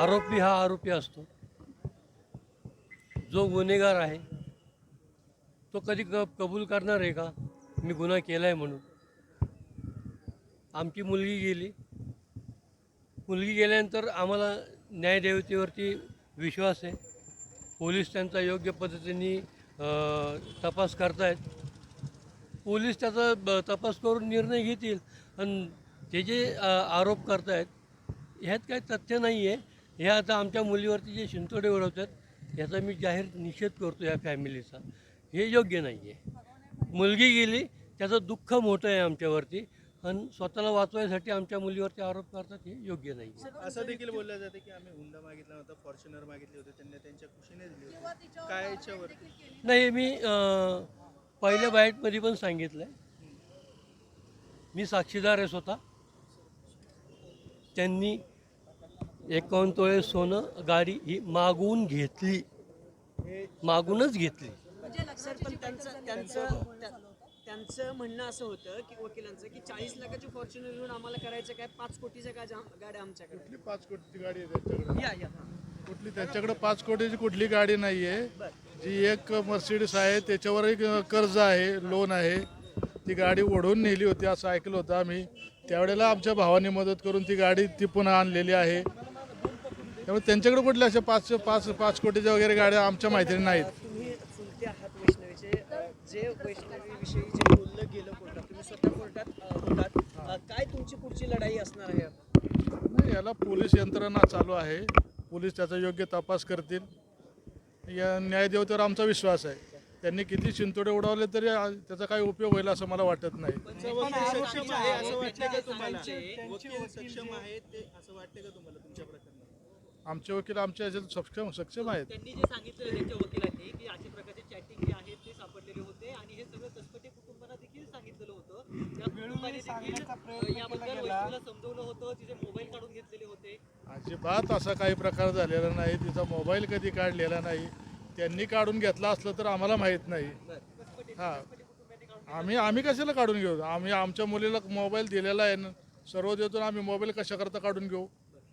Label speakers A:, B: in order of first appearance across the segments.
A: आरोपी हा आरोपी असतो. जो गुन्हेगार आहे तो कधी कबूल करणार आहे का मी गुन्हा केला आहे म्हणून? आमची मुलगी गेली. मुलगी गेल्यानंतर आम्हाला न्यायदेवतेवरती विश्वास आहे. पोलीस त्यांचा योग्य पद्धतीने तपास करतायत. पोलीस त्याचा तपास करून निर्णय घेतील. आणि ते जे आरोप करतायत ह्यात काही तथ्य नाही आहे. हे आता आमच्या मुलीवरती जे शिंतोडे उडवतात याचा मी जाहीर निषेध करतो या फॅमिलीचा. हे योग्य नाही आहे. मुलगी गेली त्याचं दुःख मोठं आहे आमच्यावरती, आणि स्वतःला वाचवायसाठी आमच्या मुलीवरती आरोप करतात, हे योग्य नाही.
B: असं देखील बोललं जातं की आम्ही हुंडा मागितला होता, फॉर्च्युनर मागितले होते, त्यांनी त्यांच्या खुशीने दिली होती. काय याच्यावर
A: नाही, मी पहिल्या बाईटमध्ये पण सांगितलं आहे, मी साक्षीदार आहे स्वतः. त्यांनी 51 तोळे सोनं गाडी ही मागून घेतली, मागूनच घेतली.
C: सर, पण त्यांचं म्हणणं असं होतं की वकिलांचं की 40 लाखाची फॉर्च्युनर घेऊन आम्हाला करायचं काय, 5 कोटीच्या गाड्या आमच्याकडे.
D: कुठली 5 कोटीची गाडी आहे त्यांच्याकडे?
C: या
D: कुठली त्यांच्याकडे 5 कोटीची कुठली गाडी नाही आहे. जी एक मर्सिडीज आहे त्याच्यावर एक कर्ज आहे, लोन आहे. ती गाडी ओढून नेली होती असं ऐकलं होतं आम्ही. त्यावेळेला आमच्या भावाने मदत करून ती गाडी ती पुन्हा आणलेली आहे. त्यामुळे त्यांच्याकडे कुठल्या अशा 5 कोटीच्या वगैरे गाड्या आमच्या माहितीने नाहीत.
C: तुम्ही चुलते आहात वैष्णवीचे, जे वैष्णवीविषयी जे बोललं गेलं कोर्टात, तुम्ही स्वतः कोर्टात होतात, काय तुमची पुढची लढाई असणार आहे?
D: नाही, याला पोलीस यंत्रणा चालू आहे. पोलीस त्याचा योग्य तपास करतील. या न्यायदेवतेवर आमचा विश्वास आहे. त्यांनी किती शिंतोडे उडवले तरी त्याचा काही उपयोग होईल असं मला वाटत नाही.
B: सक्षम आहे असं वाटतं का तुम्हाला? वकील सक्षम आहेत ते असं वाटतं का तुम्हाला तुमच्या प्रकरणात?
D: आमचे वकील आमच्या याच्यात सक्षम आहेत.
E: त्यांनी जे सांगितलं त्यांच्या वकिलांनी की अशा प्रकारचे चॅटिंग जे आहेत ते सापडलेले होते, आणि हे सगळं कसपटे कुटुंबाला देखील सांगितलेलं होतं. त्या कुटुंबाने देखील याबद्दल वैष्णवीला समजवलं होतं, तिचे मोबाईल काढून घेतलेले होते.
D: अजिबात असा काही प्रकार झालेला नाही. तिचा मोबाईल कधी काढलेला नाही. त्यांनी काढून घेतला असलं तर आम्हाला माहीत नाही. हां, आम्ही कशाला काढून घेऊ? आम्ही आमच्या मुलीला मोबाईल दिलेला आहे ना, सर्व देतो. आम्ही मोबाईल कशाकरता काढून घेऊ?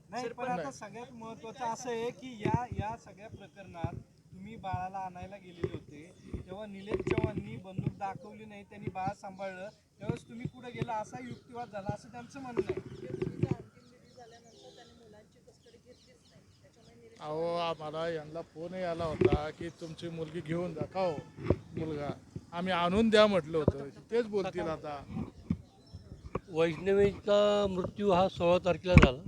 F: नाही, पण आता सगळ्यात महत्त्वाचं असं आहे की या सगळ्या प्रकरणात तुम्ही बाळाला आणायला गेलेले होते तेव्हा निलेश चव्हाणनी बंदूक दाखवली नाही, त्यांनी बाळ सांभाळलं, त्यावेळेस तुम्ही कुठे गेला असा युक्तिवाद झाला असं त्यांचं म्हणणं आहे.
D: अहो, आम्हाला यांना फोनही आला होता की तुमची मुलगी घेऊन जा. का हो मुलगा? आम्ही आणून द्या म्हटलं होतं. तेच बोलतील आता.
A: वैष्णवीचा मृत्यू हा 16 तारखेला झाला.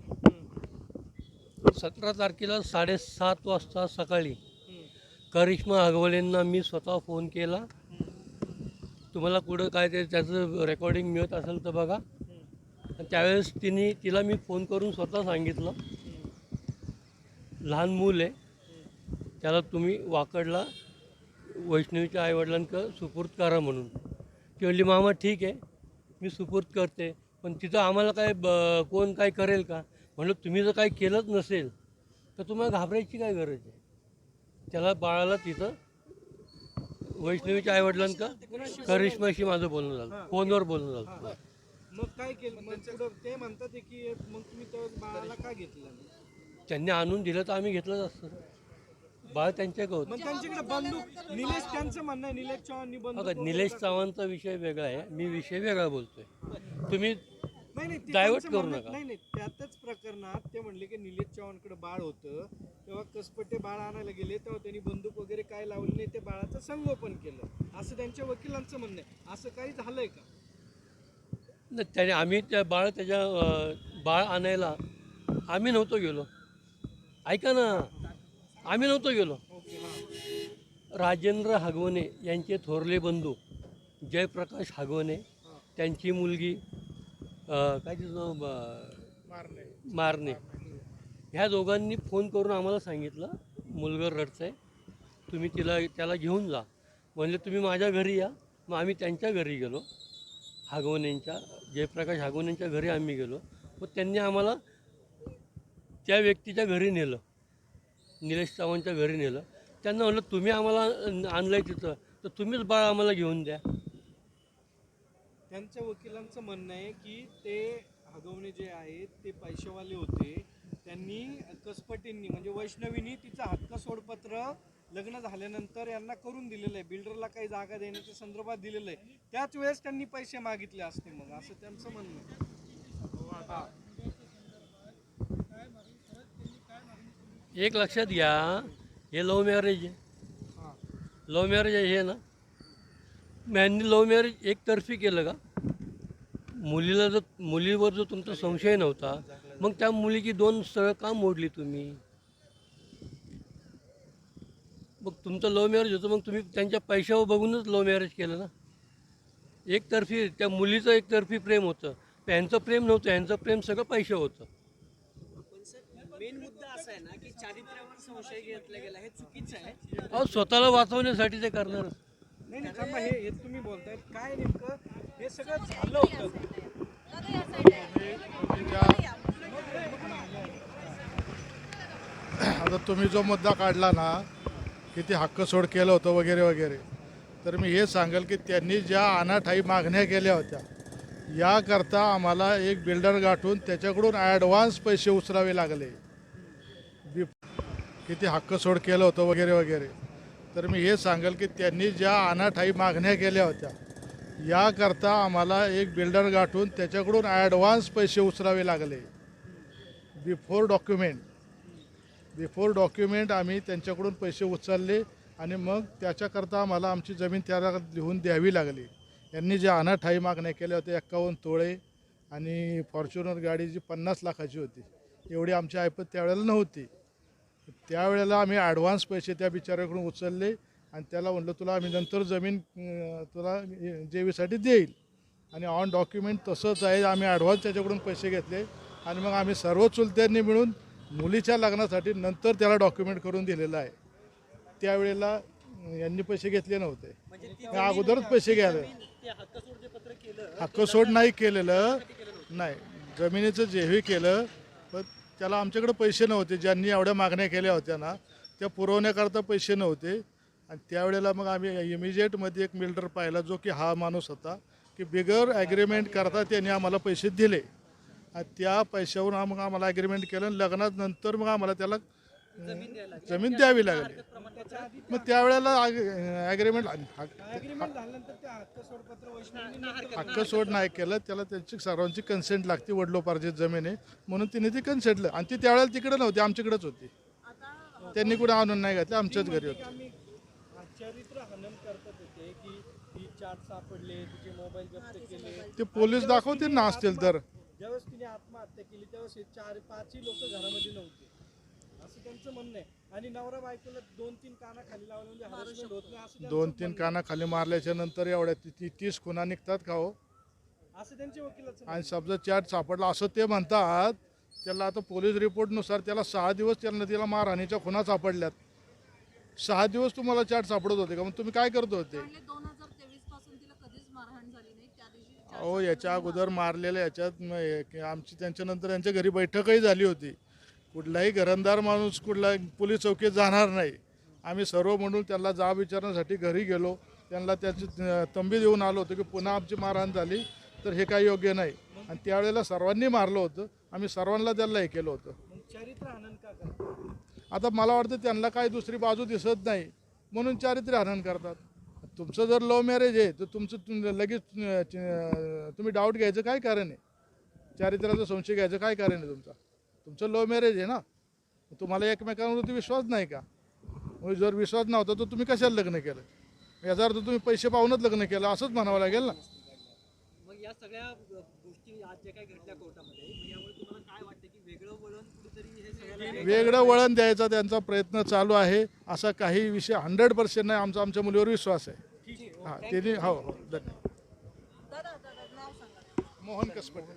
A: 17 तारखेला 7:30 वाजता सकाळी करिश्मा हगवलेंना मी स्वतः फोन केला. तुम्हाला कुठं काय ते त्याचं रेकॉर्डिंग मिळत असेल तर बघा. त्यावेळेस तिला मी फोन करून स्वतः सांगितलं, लहान मूल आहे, त्याला तुम्ही वाकडला वैष्णवीच्या आईवडिलांकडं सुपूर्द करा म्हणून. ती म्हणली, मामा ठीक आहे, मी सुपूर्द करते, पण तिथं आम्हाला काय कोण काय करेल का? म्हणलं, तुम्ही जर काही केलंच नसेल तर तुम्हाला घाबरायची काय गरज आहे? त्याला बाळाला तिथं वैष्णवीच्या आईवडिलांकडं करिश्माशी माझं बोलणं झालं, फोनवर बोलणं झालं.
F: मग काय केलं? मग पुढं ते म्हणतात की मग तुम्ही त्या बाळाला का घेतलं?
A: त्यांनी आणून दिलं तर आम्ही घेतलंच असतं. बाळ त्यांच्याकडे होतं.
F: मग त्यांच्याकडे बंदूक, निलेश त्यांचं म्हणणं आहे निलेश चव्हाणनी बंदूक.
A: बघा, निलेश चव्हाणचा विषय वेगळा आहे, मी विषय वेगळा बोलतोय. तुम्ही
F: नाही,
A: डायव्हर्ट
F: त्यांचं
A: करू
F: म्हणणं-
A: नका.
F: नाही, त्यातच प्रकरणात ते म्हणले की निलेश चव्हाणकडे बाळ होतं, तेव्हा कसपटे बाळ आणायला गेले तेव्हा त्यांनी बंदूक वगैरे काय लावली नाही, ते बाळाचं संगोपन केलं असं त्यांच्या वकिलांचं म्हणणं आहे. असं काही झालंय का?
A: त्याने आम्ही बाळ आणायला आम्ही नव्हतो गेलो. ऐका ना, आम्ही नव्हतो गेलो. राजेंद्र हगवणे यांचे थोरले बंधू जयप्रकाश हगवणे, त्यांची मुलगी काय तिचं मारणे, ह्या दोघांनी फोन करून आम्हाला सांगितलं, मुलगा रडतंय, तुम्ही त्याला घेऊन जा. म्हणले, तुम्ही माझ्या घरी या. मग आम्ही त्यांच्या घरी गेलो, जयप्रकाश हगवणेंच्या घरी आम्ही गेलो. मग त्यांनी आम्हाला त्या व्यक्तीच्या घरी नेलं, निलेश चव्हाणच्या घरी नेलं. त्यांना म्हणलं, तुम्ही आम्हाला आणलं आहे तिथं, तर तुम्हीच बाळ आम्हाला घेऊन द्या.
F: त्यांच्या वकिलांचं म्हणणं आहे की ते हगवणे जे आहेत ते पैसेवाले होते, त्यांनी कसपटेंनी म्हणजे वैष्णवीनी तिचं हक्क सोडपत्र लग्न झाल्यानंतर यांना करून दिलेलं आहे, बिल्डरला काही जागा देण्याच्या संदर्भात दिलेलं आहे. त्याच वेळेस त्यांनी पैसे मागितले असते मग, असं त्यांचं म्हणणं आहे.
A: एक लक्षात घ्या, हे लव्ह मॅरेज आहे. लव्ह मॅरेज आहे हे ना, यांनी लव्ह मॅरेज एकतर्फी केलं का? मुलीवर जो तुमचा संशय नव्हता, मग त्या मुलीची 2 स्थळं का मोडली तुम्ही? मग तुमचं लव्ह मॅरेज होतं, मग तुम्ही त्यांच्या पैशावर बघूनच लव्ह मॅरेज केलं ना. एकतर्फी त्या मुलीचं एकतर्फी प्रेम होतं, यांचं प्रेम नव्हतं, यांचं प्रेम सगळं पैशावर होतं.
C: पण सर मेन मुद्दा असा आहे ना की चारित्र्यावर संशय घेतला गेला, हे चुकीचं आहे.
A: अहो, स्वतःला वाचवण्यासाठी ते करणार.
F: नाही नाही थांबा, हे तुम्ही बोलताय काय नेमकं हे सगळं झालं होतं.
D: आता तुम्ही जो मुद्दा काढला ना की ते हक्क सोड केलं होतं वगैरे वगैरे, तर मी हे सांगेल की त्यांनी ज्या अनाठाई मागण्या केल्या होत्या याकरता आम्हाला एक बिल्डर गाठून त्याच्याकडून ॲडव्हान्स पैसे उचलावे लागले. की ते हक्क सोड केलं होतं वगैरे वगैरे, तर मी हे सांगेल की त्यांनी ज्या अनाठाई मागण्या केल्या होत्या याकरता आम्हाला एक बिल्डर गाठून त्याच्याकडून ॲडव्हान्स पैसे उचलावे लागले. बिफोर डॉक्युमेंट आम्ही त्यांच्याकडून पैसे उचलले आणि मग त्याच्याकरता आम्हाला आमची जमीन त्याला लिहून द्यावी लागली. यांनी ज्या अनाठाई मागण्या केल्या होत्या 51 तोळे आणि फॉर्च्युनर गाडी जी 50 लाखाची होती, एवढी आमची ऐपत त्यावेळेला नव्हती. त्यावेळेला आम्ही ॲडव्हान्स पैसे त्या बिचाऱ्याकडून उचलले आणि त्याला म्हटलं तुला आम्ही नंतर जमीन तुला जेवीसाठी देईल, आणि ऑन डॉक्युमेंट तसंच आहे. आम्ही ॲडव्हान्स त्याच्याकडून पैसे घेतले आणि मग आम्ही सर्व चुलत्यांनी मिळून मुलीच्या लग्नासाठी नंतर त्याला डॉक्युमेंट करून दिलेलं आहे. त्यावेळेला यांनी पैसे घेतले नव्हते, त्या अगोदरच पैसे घ्यायला. हक्क सोड नाही केलेलं, नाही जमिनीचं जेही केलं, पण त्याला आमच्याकडे पैसे नव्हते. ज्यांनी एवढ्या मागण्या केल्या होत्या ना त्या पुरवण्याकरता पैसे नव्हते. आणि त्यावेळेला मग आम्ही इमिजिएटमध्ये एक बिल्डर पाहिला जो की हा माणूस होता की बिगर ॲग्रीमेंट करता त्यांनी आम्हाला पैसे दिले आणि त्या पैशावरून मग आम्हाला ॲग्रीमेंट केलं आणि लग्नात नंतर मग आम्हाला त्याला जमीन द्यावी लागली. मग त्यावेळेला ॲग्रीमेंट
F: झाल्यानंतर ते हक्क सोडपत्र वैष्णवीने
D: हक्क सोड नाही केलं, त्याला त्यांची सर्वांची कन्सेंट लागते. वडिलोपार्जित जमीन आहे म्हणून तिने ती कन्सेंटलं आणि ती त्यावेळेला तिकडे नव्हती, आमच्याकडेच होती. त्यांनी कुठे आणून नाही घातली, आमच्याच घरी होती.
F: आम्ही चारित्र्य हनन करतात होते की ही चाट सापडले, तिचे मोबाईल जप्त केले.
D: ते पोलीस दाखवतील ना असतील तर.
F: ज्यावेळेस तिने आत्महत्या केली त्यावेळेस हे 4-5 लोक घरामध्ये नव्हते असं त्यांचं म्हणणं आहे. आणि नवरा बायकोला 2-3 काना खाली लावले म्हणजे हरासमेंट होत नाही असं त्यांचं
D: 2-3 काना खाली मारल्याच्या नंतर एवढ्या 30 खुना निघतात का हो?
F: असं त्यांच्या वकिलाचं
D: आणि समजा चॅट सापडला असं ते म्हणतात. त्याला आता पोलीस रिपोर्टनुसार त्याला 6 दिवस त्याला तिला मारहाणीच्या खुना सापडल्यात. 6 दिवस तुम्हाला चॅट सापडत होते का? मग तुम्ही काय करत होते?
G: 2023 पासून तिला कधीच मारहाण झाली नाही. त्या दिवशी
D: अहो याच्या अगोदर मारलेल्या याच्यात आमची त्यांच्यानंतर यांच्या घरी बैठकही झाली होती. कुठलाही घरंदार माणूस कुठला पोलीस चौकीत जाणार नाही. आम्ही सर्व म्हणून त्यांना जाब विचारण्यासाठी घरी गेलो, त्यांना त्याची तंबी देऊन आलो होतो की पुन्हा आमची मारहाण झाली तर हे काही योग्य नाही. आणि त्यावेळेला सर्वांनी मारलं होतं, आम्ही सर्वांना त्यांना हे केलं होतं.
F: चारित्र्य हनन का करतात?
D: आता मला वाटतं त्यांना काही दुसरी बाजू दिसत नाही म्हणून चारित्र्य हनन करतात. तुमचं जर लव्ह मॅरेज आहे तर तुमचं लगेच तुम्ही डाऊट घ्यायचं काय कारण आहे? चारित्र्याचा संशय घ्यायचं काय कारण आहे? तुमचं लव्ह मॅरेज आहे ना, तुम्हाला एकमेकांवरती विश्वास नाही का? मग जर विश्वास नव्हता तर तुम्ही कशाला लग्न केलं? याचा अर्थ तुम्ही पैसे पाहूनच लग्न केलं असंच म्हणावं लागेल ना.
E: मग या सगळ्या गोष्टी आज जे काही घडल्या कोर्टामध्ये, मग यामुळे तुम्हाला काय वाटतं की वेगळं वळण कुठेतरी हे सगळ्याला
D: वेगळं वळण द्यायचा त्यांचा प्रयत्न चालू आहे. असा काही विषय 100% नाही. आमच्या मुलीवर विश्वास आहे. हां त्यांनी हो हो धन्यवाद.
G: दादा नाव सांगा.
D: मोहन कसपटे.